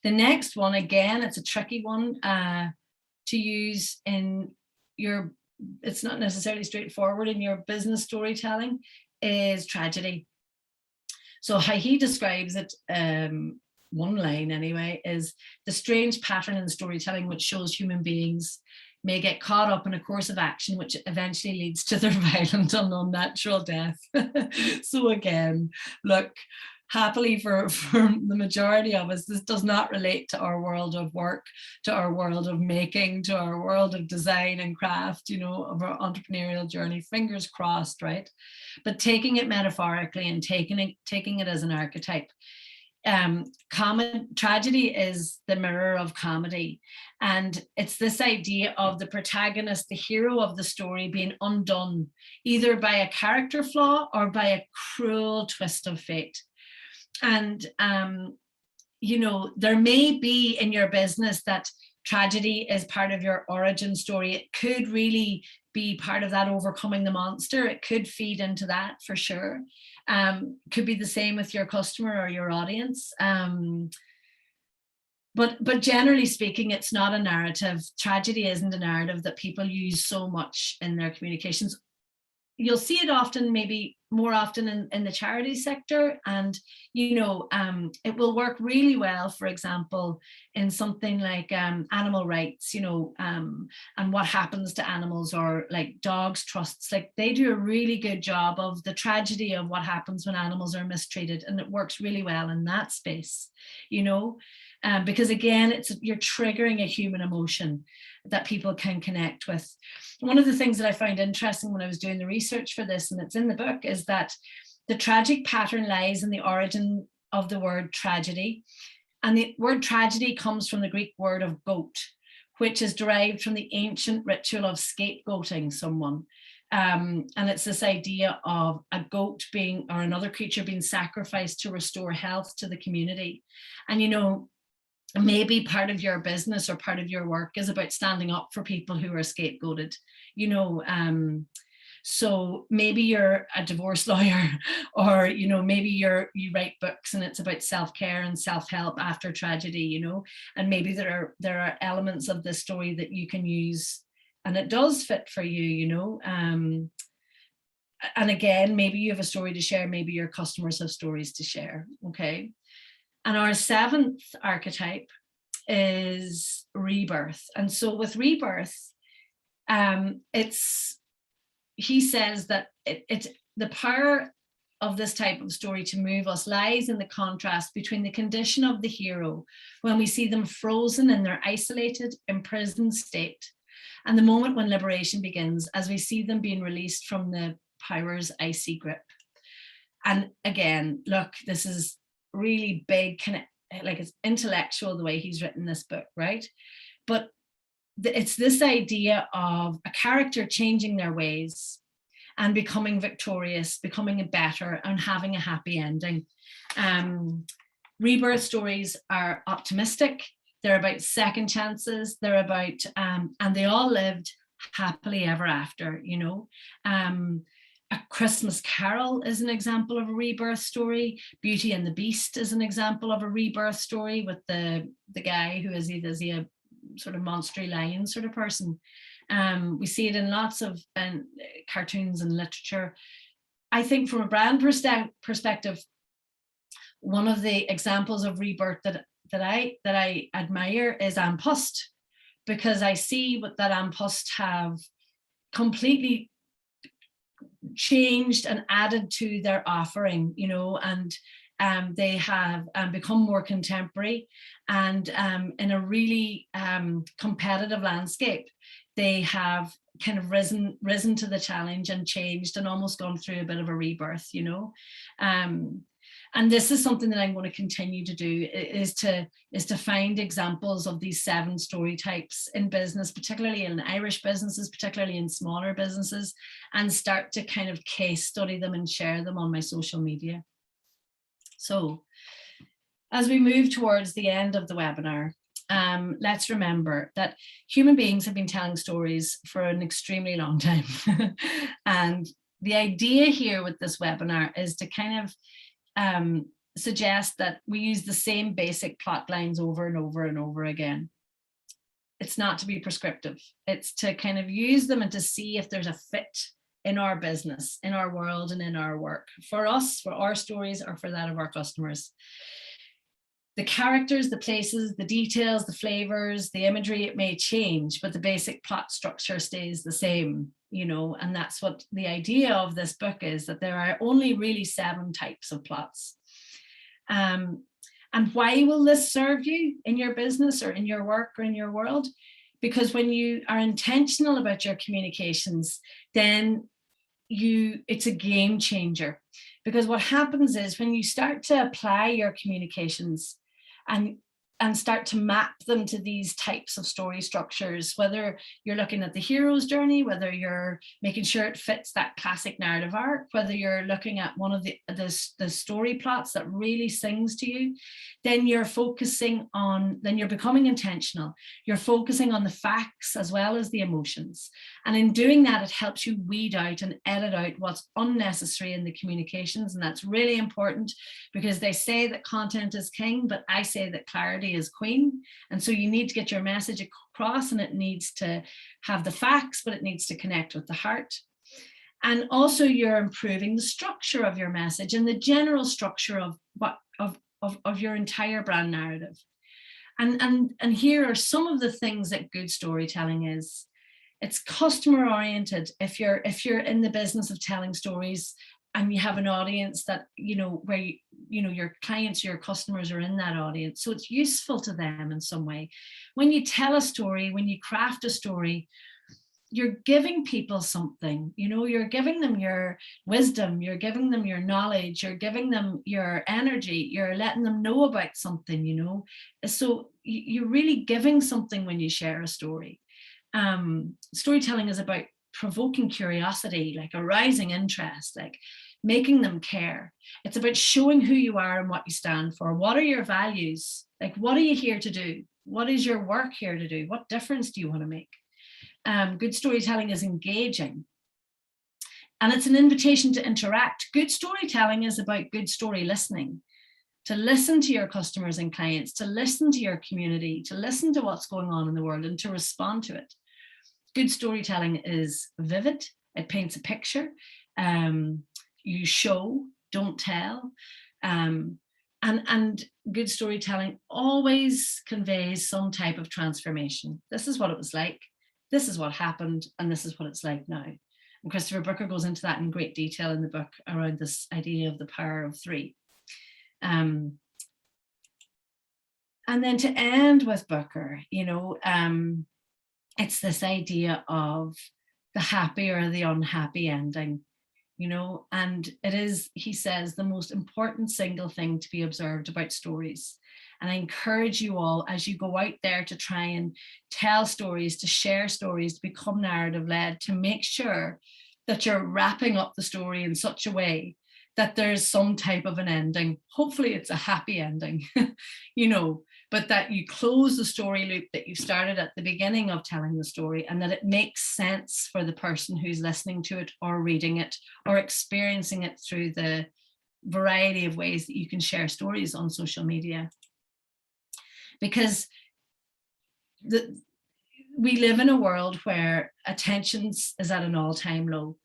next one, again, it's a tricky one to use in your, it's not necessarily straightforward in your business storytelling, is tragedy. So how he describes it, one line anyway, is the strange pattern in storytelling which shows human beings may get caught up in a course of action which eventually leads to their violent and unnatural death. So again, look, happily for the majority of us, this does not relate to our world of work, to our world of making, to our world of design and craft, you know, of our entrepreneurial journey, fingers crossed, right? But taking it metaphorically and taking it as an archetype. Tragedy is the mirror of comedy, and it's this idea of the protagonist, the hero of the story, being undone either by a character flaw or by a cruel twist of fate. And you know, there may be in your business that tragedy is part of your origin story. It could really be part of that overcoming the monster. It could feed into that for sure. Could be the same with your customer or your audience. But generally speaking, it's not a narrative. Tragedy isn't a narrative that people use so much in their communications. You'll see it often, maybe more often in the charity sector, and you know, it will work really well, for example, in something like animal rights, you know, and what happens to animals, or like dogs trusts. Like, they do a really good job of the tragedy of what happens when animals are mistreated, and it works really well in that space, you know. Because again, you're triggering a human emotion that people can connect with. One of the things that I found interesting when I was doing the research for this, and it's in the book, is that the tragic pattern lies in the origin of the word tragedy. And the word tragedy comes from the Greek word of goat, which is derived from the ancient ritual of scapegoating someone. And it's this idea of a goat being, or another creature being sacrificed to restore health to the community. And, you know, maybe part of your business or part of your work is about standing up for people who are scapegoated, you know. So maybe you're a divorce lawyer, or, you know, maybe you write books and it's about self-care and self-help after tragedy, you know, and maybe there are elements of this story that you can use and it does fit for you, you know. And again, maybe you have a story to share, maybe your customers have stories to share, okay? And our seventh archetype is rebirth. And so with rebirth, he says that it's the power of this type of story to move us lies in the contrast between the condition of the hero when we see them frozen in their isolated, imprisoned state, and the moment when liberation begins as we see them being released from the power's icy grip. And again, look, this is really big, like, it's intellectual the way he's written this book, right? But it's this idea of a character changing their ways and becoming victorious, becoming better, and having a happy ending. Rebirth stories are optimistic. They're about second chances. They're about, and they all lived happily ever after, you know. A Christmas Carol is an example of a rebirth story. Beauty and the Beast is an example of a rebirth story with the guy who is he a sort of monstery lion sort of person. We see it in lots of cartoons and literature. I think from a brand perspective, one of the examples of rebirth that I admire is An Post, because I see what that An Post have completely changed and added to their offering, you know, and they have become more contemporary, and in a really competitive landscape, they have kind of risen to the challenge and changed and almost gone through a bit of a rebirth, you know. And this is something that I'm going to continue to do, is to find examples of these 7 story types in business, particularly in Irish businesses, particularly in smaller businesses, and start to kind of case study them and share them on my social media. So as we move towards the end of the webinar, let's remember that human beings have been telling stories for an extremely long time. And the idea here with this webinar is to kind of suggest that we use the same basic plot lines over and over and over again. It's not to be prescriptive. It's to kind of use them and to see if there's a fit in our business, in our world, and in our work, for us, for our stories, or for that of our customers. The characters, the places, the details, the flavors, the imagery, it may change, but the basic plot structure stays the same, you know. And that's what the idea of this book is, that there are only really 7 types of plots. And why will this serve you in your business or in your work or in your world? Because when you are intentional about your communications, then it's a game changer. Because what happens is when you start to apply your communications and start to map them to these types of story structures, whether you're looking at the hero's journey, whether you're making sure it fits that classic narrative arc, whether you're looking at one of the story plots that really sings to you, then you're becoming intentional. You're focusing on the facts as well as the emotions. And in doing that, it helps you weed out and edit out what's unnecessary in the communications. And that's really important, because they say that content is king, but I say that clarity is queen. And so you need to get your message across, and it needs to have the facts, but it needs to connect with the heart. And also you're improving the structure of your message and the general structure of your entire brand narrative. And here are some of the things that good storytelling is. It's customer oriented. If you're in the business of telling stories and you have an audience that, where your clients, your customers are in that audience, so it's useful to them in some way. When you tell a story, when you craft a story, you're giving people something, you're giving them your wisdom, you're giving them your knowledge, you're giving them your energy, you're letting them know about something, So you're really giving something when you share a story. Storytelling is about provoking curiosity, like arousing interest, like making them care. It's about showing who you are and what you stand for. What are your values? Like, what are you here to do? What is your work here to do? What difference do you want to make? Good storytelling is engaging, and it's an invitation to interact. Good storytelling is about good story listening, to listen to your customers and clients, to listen to your community, to listen to what's going on in the world and to respond to it. Good storytelling is vivid. It paints a picture. You show, don't tell. And good storytelling always conveys some type of transformation. This is what it was like. This is what happened, and this is what it's like now. And Christopher Booker goes into that in great detail in the book around this idea of the power of three. And then to end with Booker, it's this idea of the happy or the unhappy ending, and it is, he says, the most important single thing to be observed about stories. And I encourage you all, as you go out there to try and tell stories, to share stories, to become narrative led, to make sure that you're wrapping up the story in such a way that there's some type of an ending. Hopefully it's a happy ending, but that you close the story loop that you started at the beginning of telling the story, and that it makes sense for the person who's listening to it or reading it or experiencing it through the variety of ways that you can share stories on social media. Because we live in a world where attention is at an all-time low,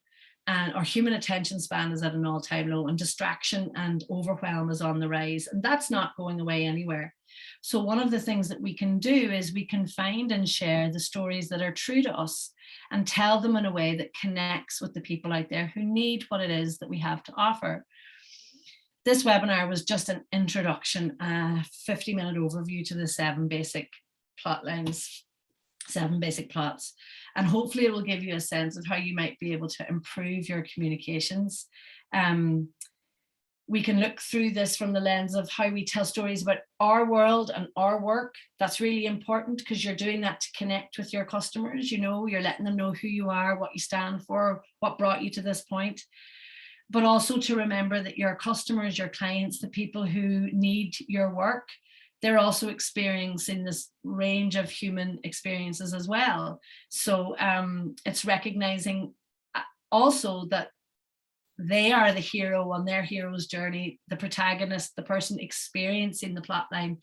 and our human attention span is at an all-time low, and distraction and overwhelm is on the rise, and that's not going away anywhere. So one of the things that we can do is we can find and share the stories that are true to us and tell them in a way that connects with the people out there who need what it is that we have to offer. This webinar was just an introduction, a 50-minute overview to the 7 basic plot lines, 7 basic plots. And hopefully it will give you a sense of how you might be able to improve your communications. We can look through this from the lens of how we tell stories about our world and our work. That's really important, because you're doing that to connect with your customers. You're letting them know who you are, what you stand for, what brought you to this point. But also to remember that your customers, your clients, the people who need your work, they're also experiencing this range of human experiences as well. So it's recognizing also that they are the hero on their hero's journey, the protagonist, the person experiencing the plot line.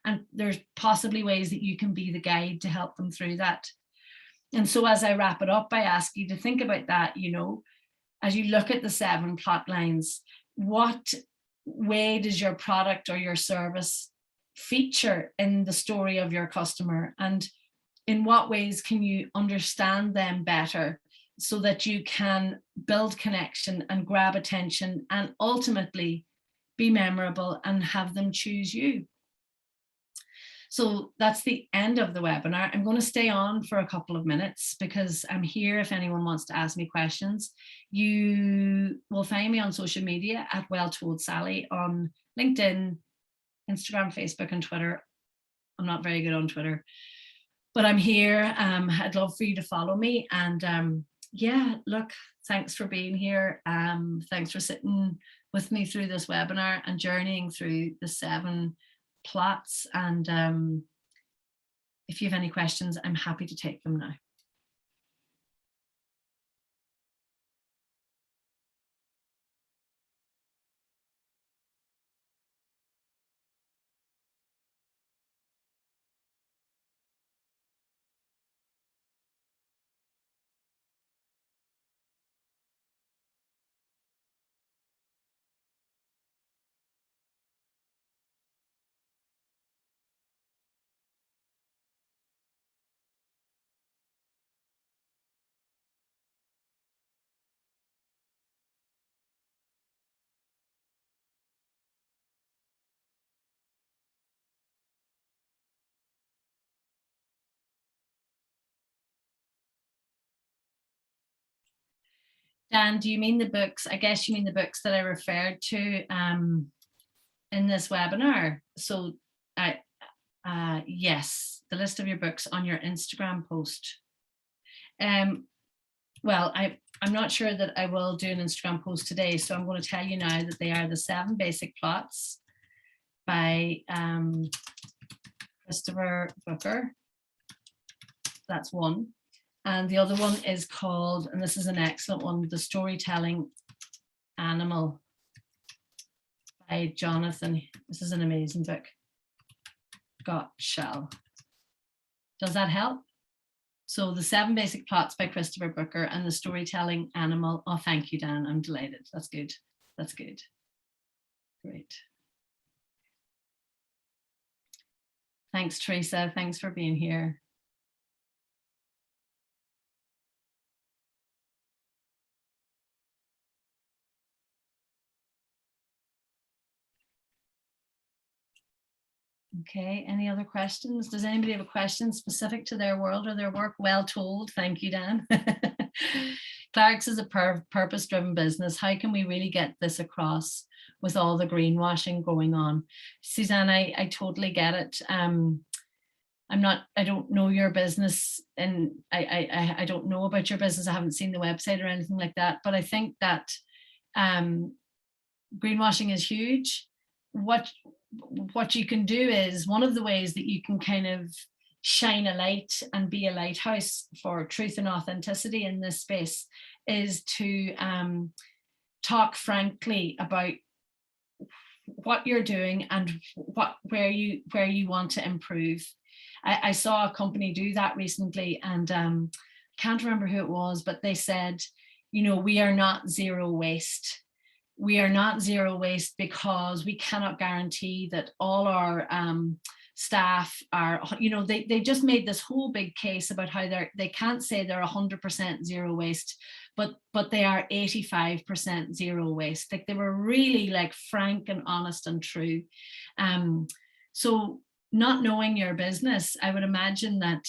And there's possibly ways that you can be the guide to help them through that. And so as I wrap it up, I ask you to think about that, as you look at the 7 plot lines, what way does your product or your service feature in the story of your customer? And in what ways can you understand them better so that you can build connection and grab attention and ultimately be memorable, and have them choose you. So that's the end of the webinar. I'm going to stay on for a couple of minutes because I'm here if anyone wants to ask me questions. You will find me on social media at Well Told Sally on LinkedIn, Instagram, Facebook, and Twitter. I'm not very good on Twitter, but I'm here. I'd love for you to follow me. And yeah, look, thanks for being here. Thanks for sitting with me through this webinar and journeying through the 7 plots. And if you have any questions, I'm happy to take them now. Dan, do you mean the books? I guess you mean the books that I referred to in this webinar. So yes, the list of your books on your Instagram post. Well, I'm not sure that I will do an Instagram post today, so I'm going to tell you now that they are the 7 Basic Plots by Christopher Booker. That's one. And the other one is called, and this is an excellent one, The Storytelling Animal by Jonathan. This is an amazing book. Gottschall. Does that help? So the 7 Basic Plots by Christopher Booker and The Storytelling Animal. Oh, thank you, Dan. I'm delighted. That's good. That's good. Great. Thanks, Teresa. Thanks for being here. Okay, any other questions? Does anybody have a question specific to their world or their work? Well told. Thank you, Dan. Clark's is a purpose-driven business. How can we really get this across with all the greenwashing going on? Suzanne, I totally get it. I don't know your business, and I don't know about your business. I haven't seen the website or anything like that, but I think that greenwashing is huge. What you can do is, one of the ways that you can kind of shine a light and be a lighthouse for truth and authenticity in this space is to talk frankly about what you're doing and where you want to improve. I saw a company do that recently, and can't remember who it was, but they said, you know, we are not zero waste. We are not zero waste because we cannot guarantee that all our staff are, you know, they just made this whole big case about how they can't say they're 100% zero waste, but they are 85% zero waste. Like, they were really like frank and honest and true. So not knowing your business, I would imagine that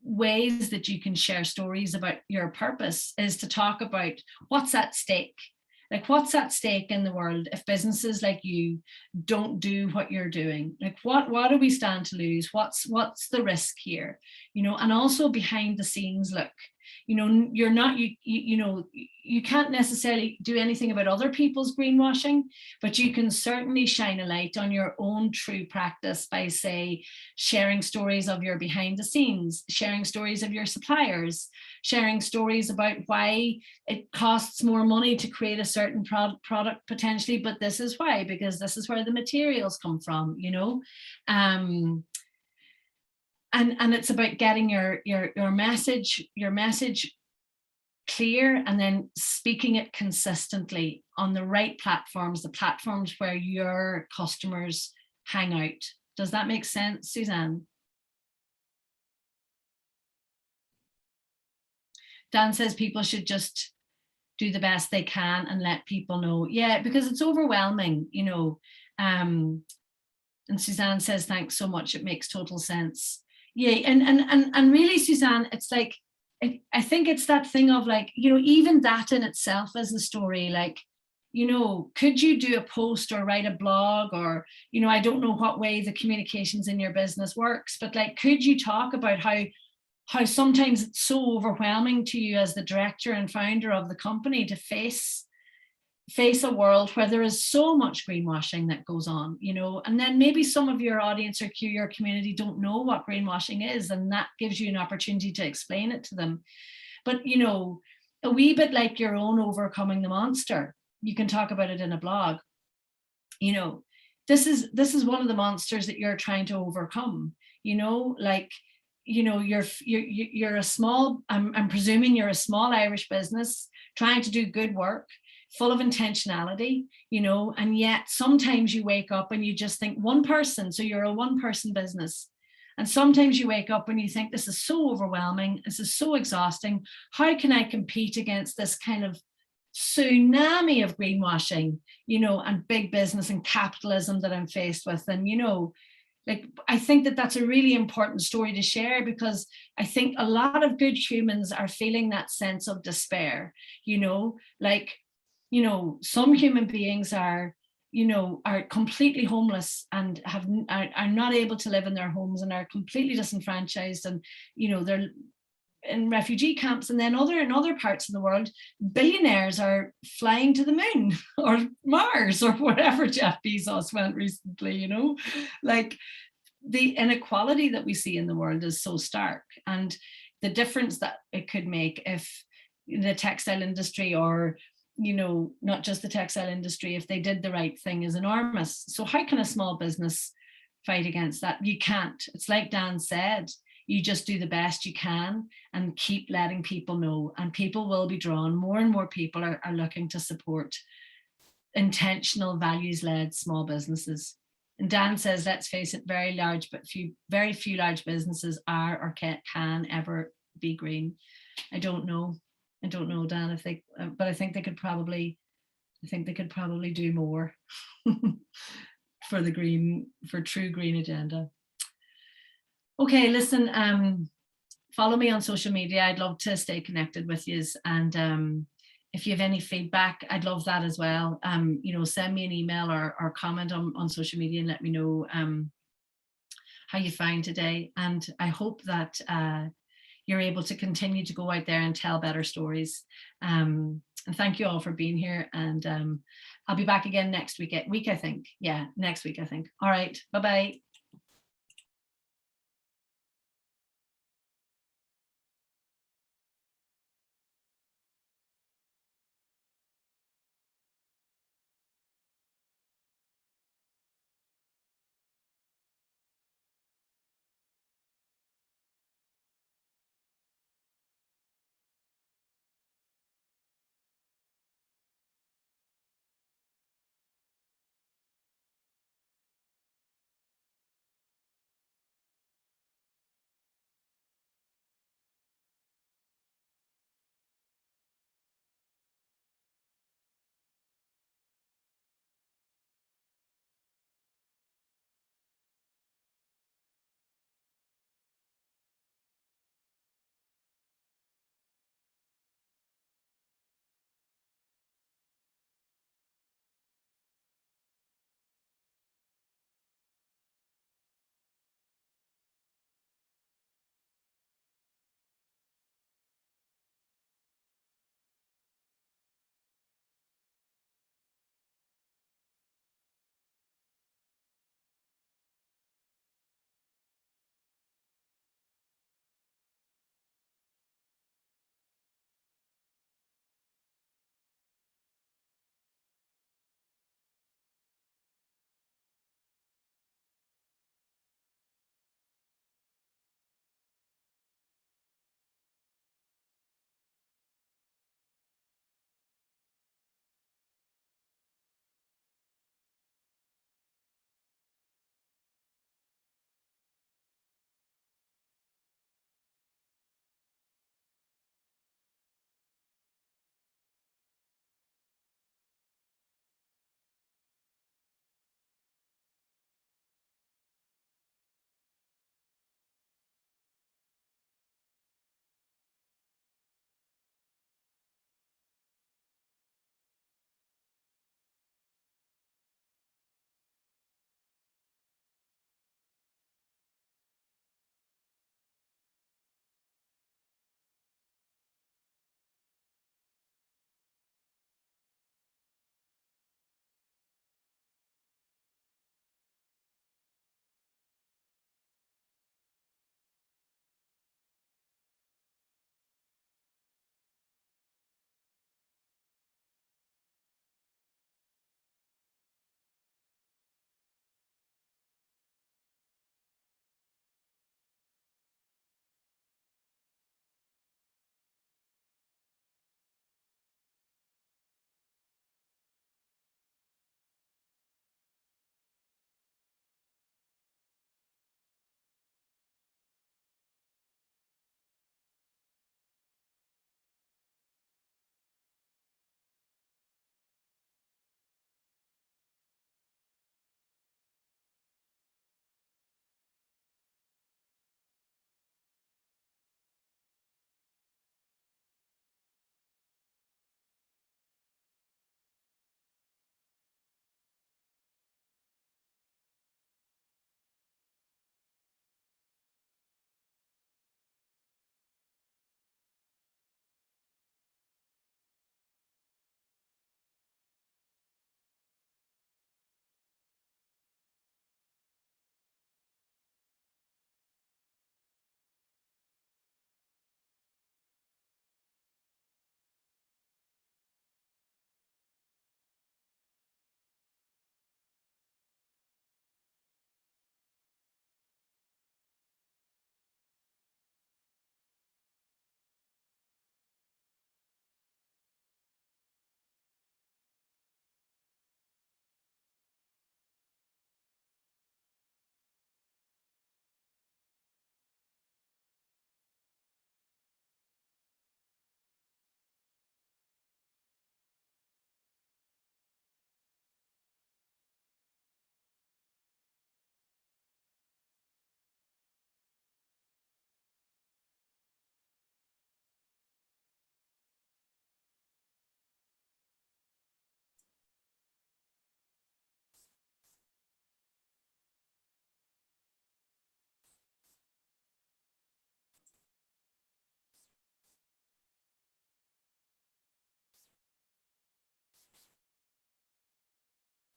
ways that you can share stories about your purpose is to talk about what's at stake. Like, what's at stake in the world if businesses like you don't do what you're doing? Like, what do we stand to lose? What's the risk here? You know, and also behind the scenes, look, you know, you're not, you know, you can't necessarily do anything about other people's greenwashing, but you can certainly shine a light on your own true practice by, say, sharing stories of your behind the scenes, sharing stories of your suppliers, sharing stories about why it costs more money to create a certain product potentially, but this is why, because this is where the materials come from, you know. And it's about getting your message clear, and then speaking it consistently on the right platforms, the platforms where your customers hang out. Does that make sense, Suzanne? Dan says people should just do the best they can and let people know. Yeah, because it's overwhelming, you know. And Suzanne says, thanks so much. It makes total sense. Yeah, and really, Suzanne, it's like, I think it's that thing of like, you know, even that in itself is a story. Like, you know, could you do a post or write a blog, or, you know, I don't know what way the communications in your business works, but like, could you talk about how sometimes it's so overwhelming to you as the director and founder of the company to face a world where there is so much greenwashing that goes on, you know, and then maybe some of your audience or your community don't know what greenwashing is, and that gives you an opportunity to explain it to them. But, you know, a wee bit like your own overcoming the monster, you can talk about it in a blog. You know, this is one of the monsters that you're trying to overcome, you know, like, you know, you're a small, I'm presuming you're a small Irish business trying to do good work, full of intentionality, you know, and yet sometimes you wake up and you just think one person, so you're a one person business. And sometimes you wake up and you think, this is so overwhelming, this is so exhausting. How can I compete against this kind of tsunami of greenwashing, you know, and big business and capitalism that I'm faced with? And, you know, like, I think that that's a really important story to share, because I think a lot of good humans are feeling that sense of despair, you know, like, you know, some human beings are, you know, are completely homeless and are not able to live in their homes and are completely disenfranchised, and, you know, they're in refugee camps. And then in other parts of the world, billionaires are flying to the moon or Mars or wherever Jeff Bezos went recently, you know, like, the inequality that we see in the world is so stark, and the difference that it could make if the textile industry, or, you know, not just the textile industry, if they did the right thing, is enormous. So how can a small business fight against that? You can't. It's like Dan said, you just do the best you can and keep letting people know, and people will be drawn. More and more people are looking to support intentional, values-led small businesses. And Dan says, let's face it, very few large businesses are or can ever be green. I don't know, Dan, if they, but I think they could probably do more for true green agenda. Okay, listen, follow me on social media. I'd love to stay connected with you. And if you have any feedback, I'd love that as well. You know, send me an email or comment on social media and let me know how you find today. And I hope that you're able to continue to go out there and tell better stories. And thank you all for being here. And I'll be back again next week, I think. Yeah, next week, I think. All right, bye-bye.